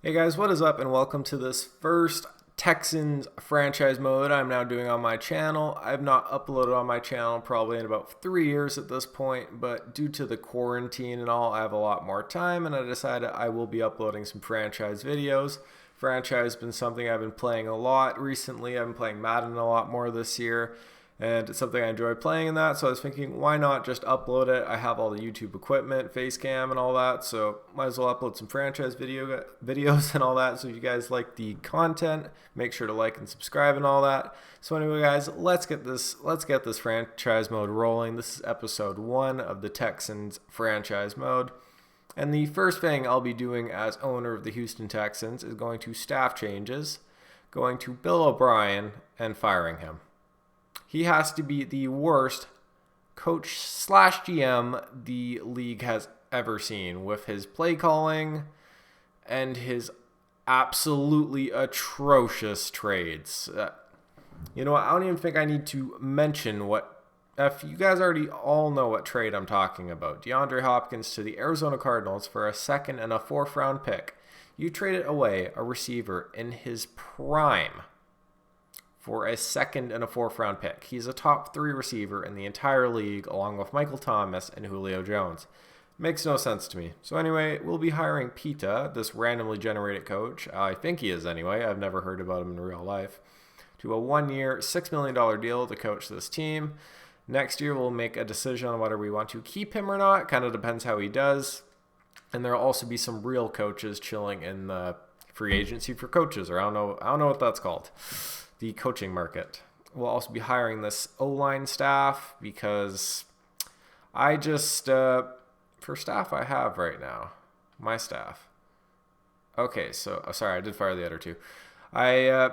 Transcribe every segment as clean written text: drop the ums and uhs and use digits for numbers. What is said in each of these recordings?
Hey guys, what is up and welcome to this first Texans franchise mode I'm now doing on my channel. I've not uploaded on my channel probably in about 3 years at this point, but due to the quarantine and all, I have a lot more time and I decided I will be uploading some franchise videos. Franchise has been something I've been playing a lot recently. I've been playing Madden a lot more this year, and it's something I enjoy playing in that, so I was thinking, why not just upload it? I have all the YouTube equipment, face cam and all that, so might as well upload some franchise videos and all that. So if you guys like the content, make sure to like and subscribe and all that. So anyway guys, let's get this franchise mode rolling. This is episode 1 of the Texans franchise mode. And the first thing I'll be doing as owner of the Houston Texans is going to staff changes, going to Bill O'Brien and firing him. He has to be the worst coach slash GM the league has ever seen, with his play calling and his absolutely atrocious trades. You know what? I don't even think I need to mention what. If you guys already all know what trade I'm talking about. DeAndre Hopkins to the Arizona Cardinals for a second and a fourth round pick. You traded away a receiver in his prime for a second and a fourth round pick. He's a top 3 receiver in the entire league, along with Michael Thomas and Julio Jones. Makes no sense to me. So anyway, we'll be hiring Pita, this randomly generated coach. I think he is anyway. I've never heard about him in real life. To a 1-year, $6 million deal to coach this team. Next year, we'll make a decision on whether we want to keep him or not. Kind of depends how he does. And there'll also be some real coaches chilling in the free agency for coaches, or I don't know what that's called. The coaching market. We'll also be hiring this O-line staff because I just, for staff I have right now, my staff. Okay, so, sorry, I did fire the other two. I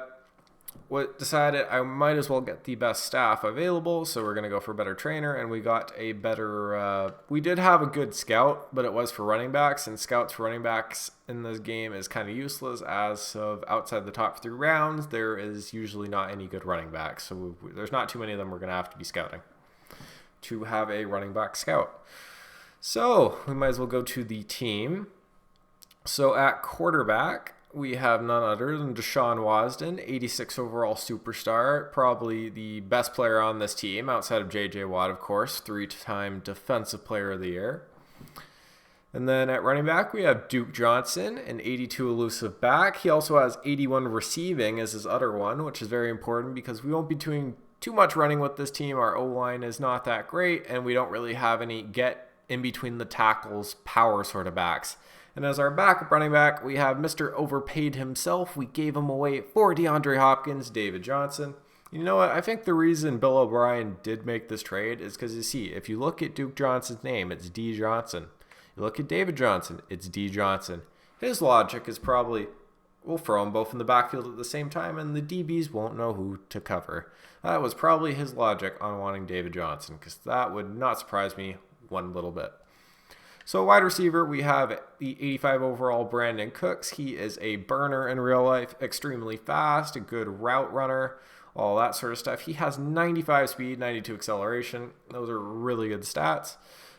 decided I might as well get the best staff available, so we're going to go for a better trainer, and we got a better, we did have a good scout, but it was for running backs, and scouts for running backs in this game is kind of useless, as of outside the top 3 rounds, there is usually not any good running backs, so there's not too many of them we're going to have to be scouting to have a running back scout. So we might as well go to the team. So at quarterback, we have none other than Deshaun Watson, 86 overall superstar, probably the best player on this team, outside of J.J. Watt, of course, 3-time Defensive Player of the Year. And then at running back, we have Duke Johnson, an 82 elusive back. He also has 81 receiving as his other one, which is very important because we won't be doing too much running with this team. Our O-line is not that great, and we don't really have any get in between the tackles power sort of backs. And as our backup running back, we have Mr. Overpaid himself. We gave him away for DeAndre Hopkins, David Johnson. You know what? I think the reason Bill O'Brien did make this trade is because, you see, if you look at Duke Johnson's name, it's D. Johnson. You look at David Johnson, it's D. Johnson. His logic is probably, we'll throw them both in the backfield at the same time, and the DBs won't know who to cover. That was probably his logic on wanting David Johnson, because that would not surprise me one little bit. So wide receiver, we have the 85 overall Brandon Cooks. He is a burner in real life, extremely fast, a good route runner, all that sort of stuff. He has 95 speed, 92 acceleration. Those are really good stats.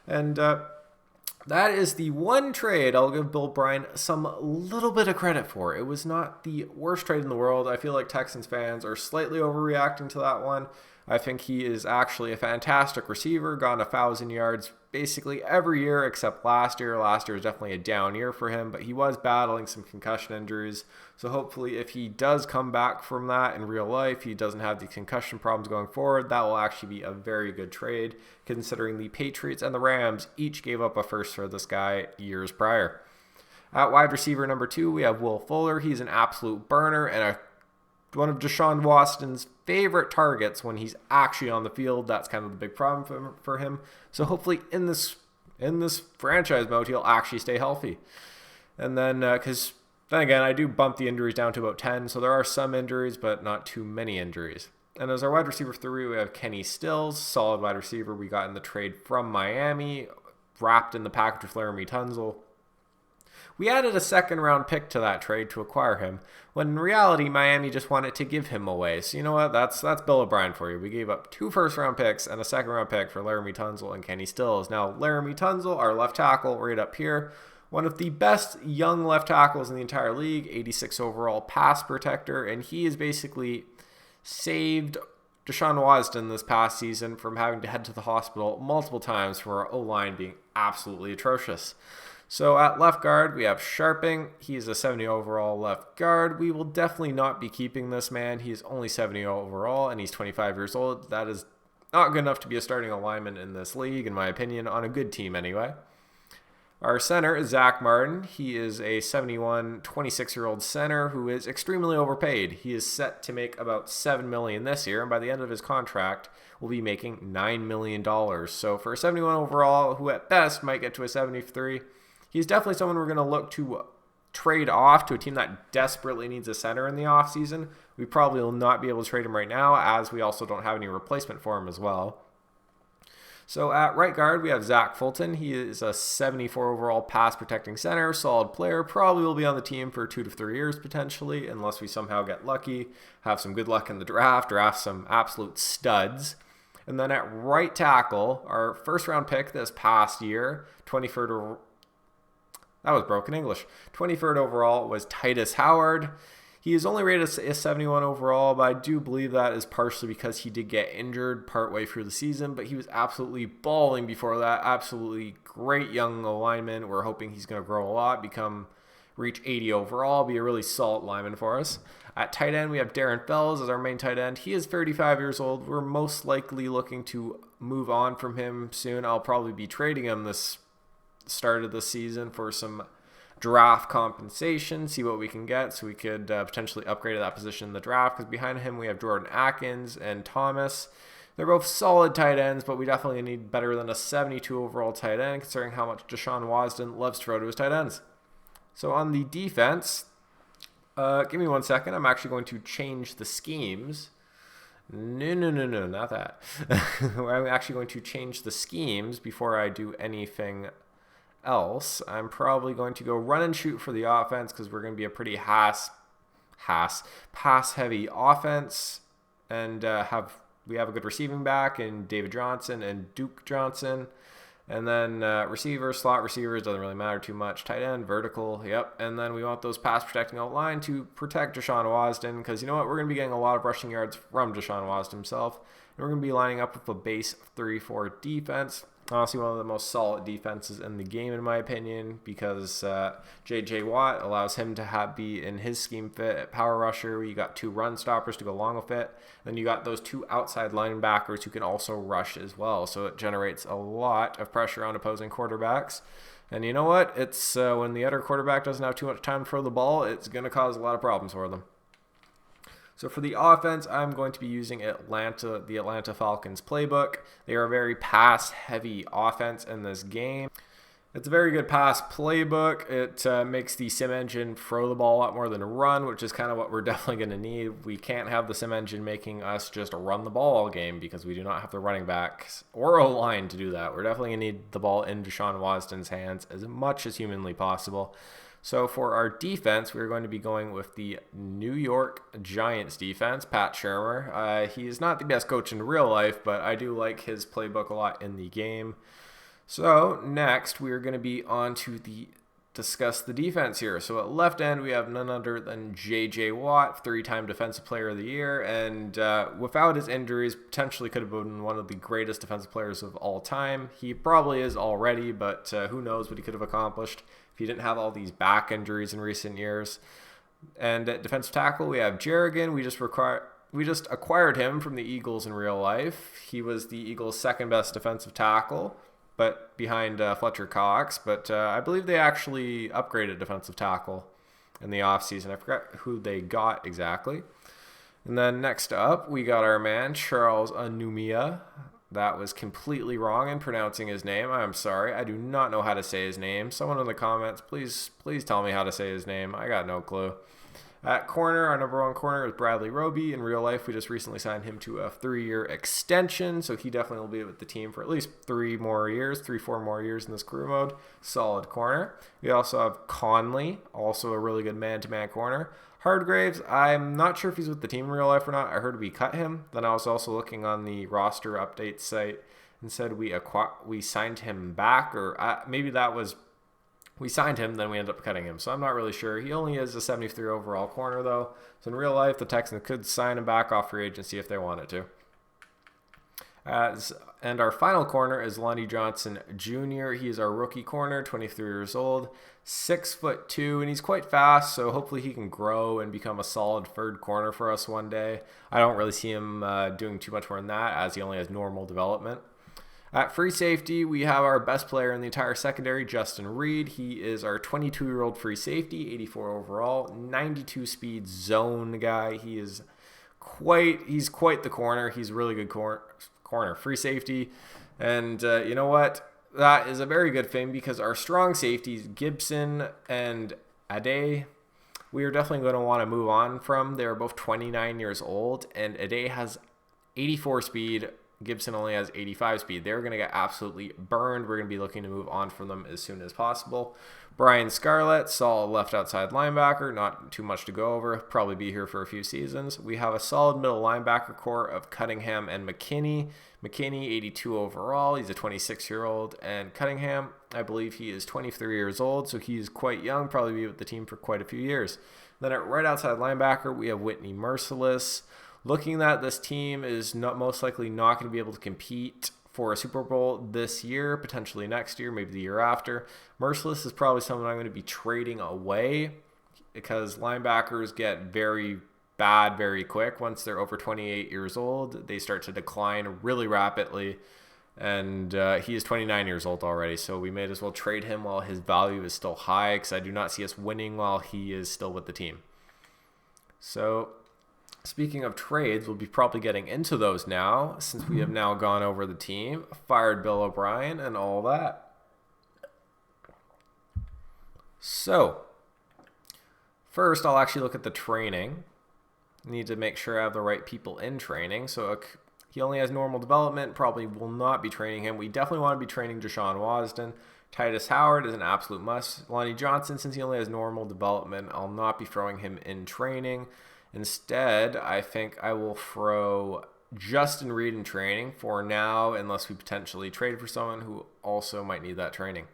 And that is the one trade I'll give Bill O'Brien some little bit of credit for. It was not the worst trade in the world. I feel like Texans fans are slightly overreacting to that one. I think he is actually a fantastic receiver, gone 1,000 yards basically every year except last year. Last year was definitely a down year for him, but he was battling some concussion injuries. So hopefully if he does come back from that in real life, he doesn't have the concussion problems going forward, that will actually be a very good trade, considering the Patriots and the Rams each gave up a first for this guy years prior. At wide receiver number 2, we have Will Fuller. He's an absolute burner and one of Deshaun Watson's favorite targets when he's actually on the field. That's kind of the big problem for him. So hopefully in this franchise mode, he'll actually stay healthy. And then, because then again, I do bump the injuries down to about 10. So there are some injuries, but not too many injuries. And as our wide receiver 3, we have Kenny Stills, solid wide receiver we got in the trade from Miami, wrapped in the package with Laramie Tunzel. We added a second-round pick to that trade to acquire him, when in reality, Miami just wanted to give him away. So you know what? That's Bill O'Brien for you. We gave up 2 first-round picks and a second-round pick for Laramie Tunzel and Kenny Stills. Now, Laramie Tunzel, our left tackle, right up here, one of the best young left tackles in the entire league, 86 overall pass protector, and he has basically saved Deshaun Wasden this past season from having to head to the hospital multiple times for our O-line being absolutely atrocious. So at left guard, we have Sharping. He's a 70 overall left guard. We will definitely not be keeping this man. He's only 70 overall, and he's 25 years old. That is not good enough to be a starting alignment in this league, in my opinion, on a good team anyway. Our center is Zach Martin. He is a 71, 26-year-old center who is extremely overpaid. He is set to make about $7 million this year, and by the end of his contract, will be making $9 million. So for a 71 overall, who at best might get to a 73, he's definitely someone we're going to look to trade off to a team that desperately needs a center in the offseason. We probably will not be able to trade him right now, as we also don't have any replacement for him as well. So at right guard, we have Zach Fulton. He is a 74 overall pass protecting center, solid player, probably will be on the team for 2 to 3 years potentially, unless we somehow get lucky, have some good luck in the draft some absolute studs. And then at right tackle, our first round pick this past year, 23rd overall was Titus Howard. He is only rated a 71 overall, but I do believe that is partially because he did get injured partway through the season, but he was absolutely balling before that. Absolutely great young lineman. We're hoping he's going to grow a lot, reach 80 overall, be a really solid lineman for us. At tight end, we have Darren Fells as our main tight end. He is 35 years old. We're most likely looking to move on from him soon. I'll probably be trading him this start of the season for some draft compensation, see what we can get, so we could potentially upgrade that position in the draft, because behind him we have Jordan Atkins and Thomas. They're both solid tight ends, but we definitely need better than a 72 overall tight end, considering how much Deshaun Wasden loves to throw to his tight ends. So on the defense, give me 1 second. I'm actually going to change the schemes. No, not that. I'm actually going to change the schemes before I do anything else. I'm probably going to go run and shoot for the offense, because we're going to be a pretty pass heavy offense, and we have a good receiving back in David Johnson and Duke Johnson, and then slot receivers doesn't really matter too much. Tight end, vertical, yep. And then we want those pass protecting outline to protect Deshaun Wasden, because you know what, we're going to be getting a lot of rushing yards from Deshaun Wasden himself, and we're going to be lining up with a base 3-4 defense. Honestly, one of the most solid defenses in the game, in my opinion, because J.J. Watt allows him to be in his scheme fit at power rusher. You got 2 run stoppers to go along with it. Then you got those 2 outside linebackers who can also rush as well. So it generates a lot of pressure on opposing quarterbacks. And you know what? It's when the other quarterback doesn't have too much time to throw the ball, it's going to cause a lot of problems for them. So for the offense, I'm going to be using the Atlanta Falcons playbook. They are a very pass-heavy offense in this game. It's a very good pass playbook. It makes the sim engine throw the ball a lot more than run, which is kind of what we're definitely going to need. We can't have the sim engine making us just run the ball all game, because we do not have the running backs or O-line to do that. We're definitely going to need the ball in Deshaun Wasden's hands as much as humanly possible. So for our defense, we're going to be going with the New York Giants defense, Pat Shurmur. He is not the best coach in real life, but I do like his playbook a lot in the game. So next, we're going to be on to discuss the defense here. So at left end, we have none other than J.J. Watt, 3-time Defensive Player of the Year, and without his injuries, potentially could have been one of the greatest defensive players of all time. He probably is already, but who knows what he could have accomplished if he didn't have all these back injuries in recent years. And at defensive tackle, we have Jerrigan. We just acquired him from the Eagles in real life. He was the Eagles' second best defensive tackle, but behind Fletcher Cox. But I believe they actually upgraded defensive tackle in the offseason. I forgot who they got exactly. And then next up, we got our man, Charles Anumia. That was completely wrong in pronouncing his name. I'm sorry. I do not know how to say his name. Someone in the comments, please tell me how to say his name. I got no clue. At corner, our number 1 corner is Bradley Roby. In real life, we just recently signed him to a 3-year extension, so he definitely will be with the team for at least 3-4 more years in this career mode. Solid corner. We also have Conley, also a really good man-to-man corner. Hardgraves, I'm not sure if he's with the team in real life or not. I heard we cut him. Then I was also looking on the roster update site and said we signed him back, or maybe that was We signed him, then we ended up cutting him. So I'm not really sure. He only is a 73 overall corner, though. So in real life, the Texans could sign him back off free agency if they wanted to. And our final corner is Lonnie Johnson Jr. He is our rookie corner, 23 years old, 6'2", and he's quite fast. So hopefully he can grow and become a solid third corner for us one day. I don't really see him doing too much more than that, as he only has normal development. At free safety, we have our best player in the entire secondary, Justin Reed. He is our 22-year-old free safety, 84 overall, 92 speed zone guy. He's quite the corner. He's a really good corner, free safety. And you know what? That is a very good thing because our strong safeties, Gibson and Ade, we are definitely going to want to move on from. They're both 29 years old, and Ade has 84 speed. Gibson only has 85 speed. They're going to get absolutely burned. We're going to be looking to move on from them as soon as possible. Brian Scarlett, solid left outside linebacker. Not too much to go over. Probably be here for a few seasons. We have a solid middle linebacker core of Cunningham and McKinney. McKinney, 82 overall. He's a 26-year-old. And Cunningham, I believe he is 23 years old, so he's quite young. Probably be with the team for quite a few years. Then at right outside linebacker, we have Whitney Merciless. Looking at this team is most likely not going to be able to compete for a Super Bowl this year, potentially next year, maybe the year after. Merciless is probably someone I'm going to be trading away because linebackers get very bad very quick. Once they're over 28 years old, they start to decline really rapidly. And he is 29 years old already, so we may as well trade him while his value is still high because I do not see us winning while he is still with the team. So speaking of trades, we'll be probably getting into those now since we have now gone over the team, fired Bill O'Brien, and all that. So, first I'll actually look at the training. I need to make sure I have the right people in training. So he only has normal development, probably will not be training him. We definitely want to be training Deshaun Wasden. Titus Howard is an absolute must. Lonnie Johnson, since he only has normal development, I'll not be throwing him in training. Instead, I think I will throw Justin Reed in training for now, unless we potentially trade for someone who also might need that training.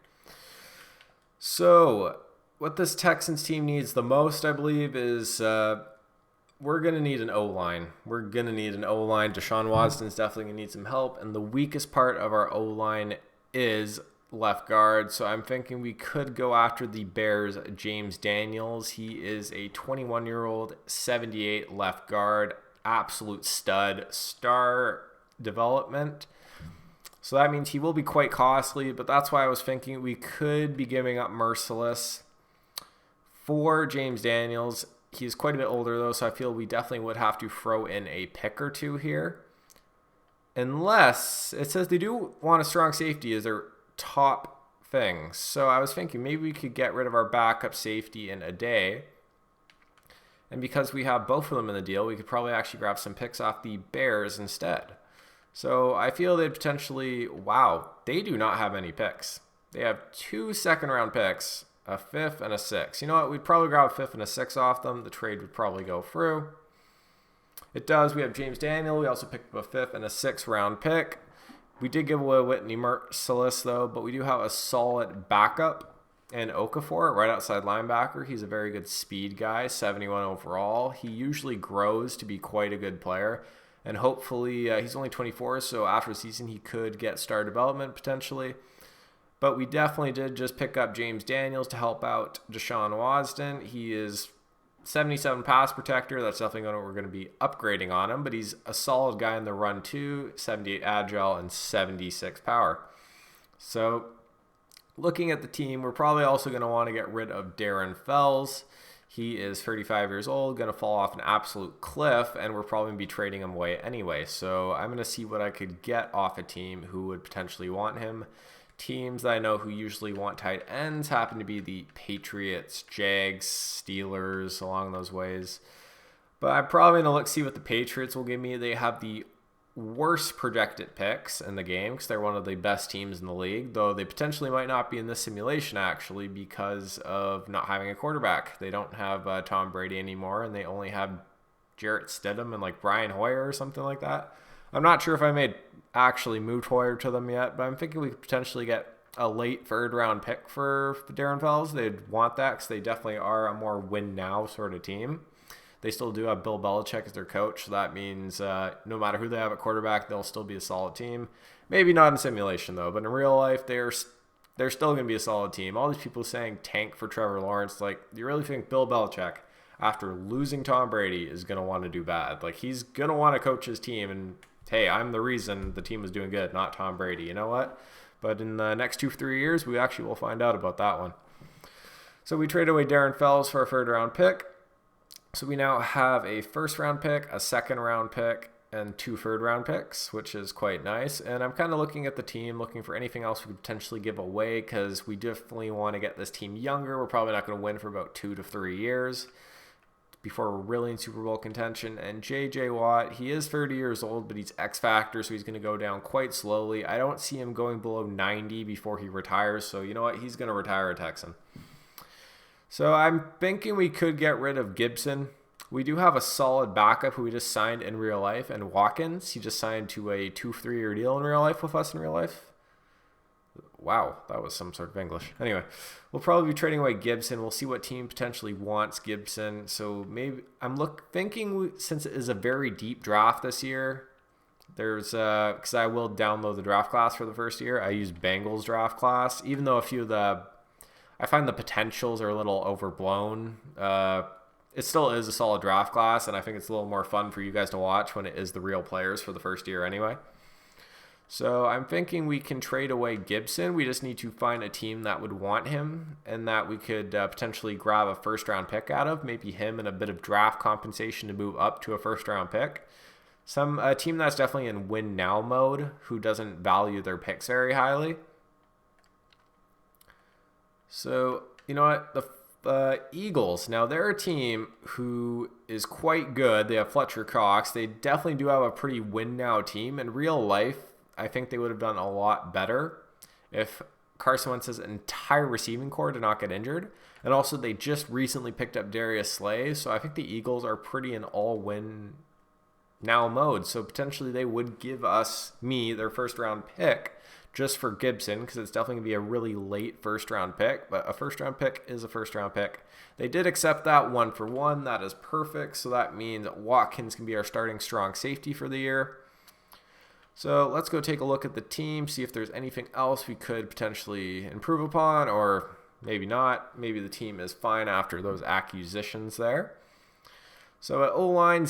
So, what this Texans team needs the most, I believe, is we're going to need an O-line. Deshaun Watson's definitely going to need some help, and the weakest part of our O-line is left guard, so I'm thinking we could go after the Bears' James Daniels. He is a 21-year-old, 78 left guard, absolute stud, star development. So that means he will be quite costly, but that's why I was thinking we could be giving up Merciless for James Daniels. He's quite a bit older, though, so I feel we definitely would have to throw in a pick or two here. Unless it says they do want a strong safety as their top thing. So I was thinking maybe we could get rid of our backup safety in a day. And because we have both of them in the deal, we could probably actually grab some picks off the Bears instead. So I feel they'd potentially, wow, they do not have any picks. They have 2 second-round picks, a 5th and a 6th. You know what? We'd probably grab a 5th and a 6th off them. The trade would probably go through. It does. We have James Daniel. We also picked up a 5th and a 6th round pick. We did give away Whitney Merciless, though, but we do have a solid backup in Okafor, right outside linebacker. He's a very good speed guy, 71 overall. He usually grows to be quite a good player, and hopefully he's only 24, so after the season he could get star development potentially. But we definitely did just pick up James Daniels to help out Deshaun Wasden. He is 77 pass protector. That's definitely we're going to be upgrading on him, but he's a solid guy in the run too, 78 agile and 76 power. So looking at the team, we're probably also going to want to get rid of Darren Fells. He is 35 years old, going to fall off an absolute cliff, and we're probably going to be trading him away anyway. So I'm going to see what I could get off a team who would potentially want him. Teams that I know who usually want tight ends happen to be the Patriots, Jags, Steelers, along those ways. But I'm probably going to see what the Patriots will give me. They have the worst projected picks in the game because they're one of the best teams in the league, though they potentially might not be in this simulation actually because of not having a quarterback. They don't have Tom Brady anymore, and they only have Jarrett Stidham and like Brian Hoyer or something like that. I'm not sure if I actually moved Hoyer to them yet, but I'm thinking we could potentially get a late third round pick for Darren Fells. They'd want that because they definitely are a more win now sort of team. They still do have Bill Belichick as their coach, so that means no matter who they have at quarterback, they'll still be a solid team. Maybe not in simulation though, but in real life, they're still going to be a solid team. All these people saying tank for Trevor Lawrence, like, you really think Bill Belichick, after losing Tom Brady, is going to want to do bad? Like, he's going to want to coach his team, and hey, I'm the reason the team is doing good, not Tom Brady. You know what? But in the next 2-3 years, we actually will find out about that one. So we traded away Darren Fells for a third round pick. So we now have a first round pick, a second round pick, and 2 third round picks, which is quite nice. And I'm kind of looking at the team, looking for anything else we could potentially give away, because we definitely want to get this team younger. We're probably not going to win for about 2 to 3 years before we're really in Super Bowl contention. And J.J. Watt, he is 30 years old, but he's X Factor, so he's going to go down quite slowly. I don't see him going below 90 before he retires, so you know what? He's going to retire a Texan. So I'm thinking we could get rid of Gibson. We do have a solid backup who we just signed in real life, and Watkins. He just signed to a 2-3 year deal in real life with us in real life. Wow, that was some sort of English. Anyway, we'll probably be trading away Gibson. We'll see what team potentially wants Gibson. So maybe I'm thinking since it is a very deep draft this year, there's because I will download the draft class for the first year. I use Bengals draft class, even though a few of I find the potentials are a little overblown. It still is a solid draft class, and I think it's a little more fun for you guys to watch when it is the real players for the first year anyway. So I'm thinking we can trade away Gibson. We just need to find a team that would want him and that we could potentially grab a first round pick out of, maybe him and a bit of draft compensation to move up to a first round pick. A team that's definitely in win now mode, who doesn't value their picks very highly. So, you know what? The Eagles, now they're a team who is quite good. They have Fletcher Cox. They definitely do have a pretty win now team. In real life, I think they would have done a lot better if Carson Wentz's entire receiving core did not get injured. And also, they just recently picked up Darius Slay. So I think the Eagles are pretty in all win now mode. So potentially they would give me their first round pick just for Gibson, because it's definitely going to be a really late first round pick. But a first round pick is a first round pick. They did accept that 1-for-1. That is perfect. So that means Watkins can be our starting strong safety for the year. So let's go take a look at the team, see if there's anything else we could potentially improve upon, or maybe not. Maybe the team is fine after those acquisitions there. So at O-line,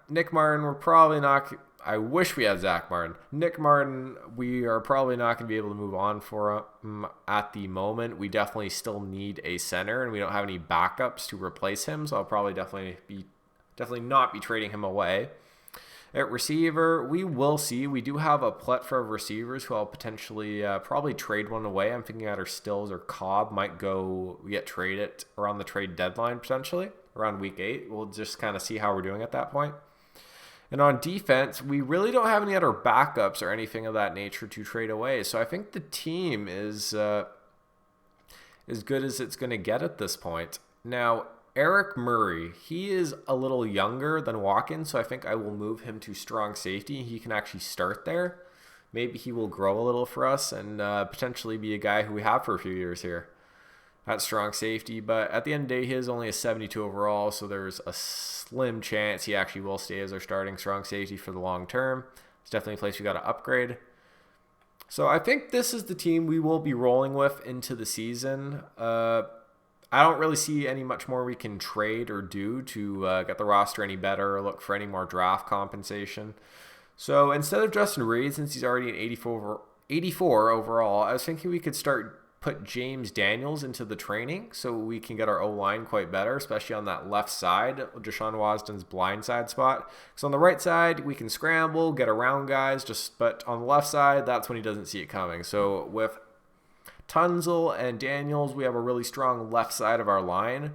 Nick Martin, we're probably not... I wish we had Zach Martin. Nick Martin, we are probably not going to be able to move on for him at the moment. We definitely still need a center, and we don't have any backups to replace him, so I'll probably definitely not be trading him away. At receiver, we will see. We do have a plethora of receivers who I'll potentially probably trade one away. I'm thinking either Stills or Cobb might get traded around the trade deadline potentially, around week 8. We'll just kind of see how we're doing at that point. And on defense, we really don't have any other backups or anything of that nature to trade away. So I think the team is as good as it's going to get at this point. Now, Eric Murray, he is a little younger than Watkins, so I think I will move him to strong safety. He can actually start there. Maybe he will grow a little for us and potentially be a guy who we have for a few years here at strong safety. But at the end of the day, he is only a 72 overall, so there's a slim chance he actually will stay as our starting strong safety for the long term. It's definitely a place we got to upgrade. So I think this is the team we will be rolling with into the season. I don't really see any much more we can trade or do to get the roster any better or look for any more draft compensation. So instead of Justin Reed, since he's already an 84 overall, I was thinking we could put James Daniels into the training so we can get our O-line quite better, especially on that left side, Deshaun Wasden's blind side spot. So on the right side, we can scramble, get around guys, but on the left side, that's when he doesn't see it coming. So with Tunzel and Daniels, we have a really strong left side of our line.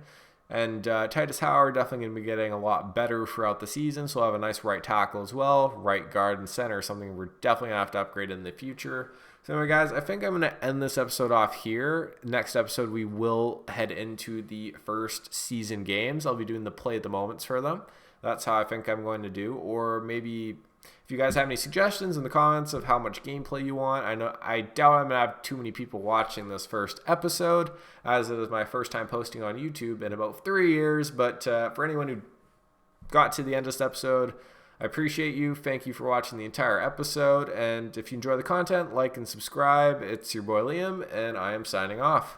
And Titus Howard definitely going to be getting a lot better throughout the season, so we'll have a nice right tackle as well. Right guard and center, something we're definitely going to have to upgrade in the future. So anyway, guys, I think I'm going to end this episode off here. Next episode, we will head into the first season games. I'll be doing the play of the moments for them. That's how I think I'm going to do. Or maybe if If you guys have any suggestions in the comments of how much gameplay you want, I doubt I'm going to have too many people watching this first episode, as it is my first time posting on YouTube in about 3 years. But for anyone who got to the end of this episode, I appreciate you. Thank you for watching the entire episode. And if you enjoy the content, like and subscribe. It's your boy Liam, and I am signing off.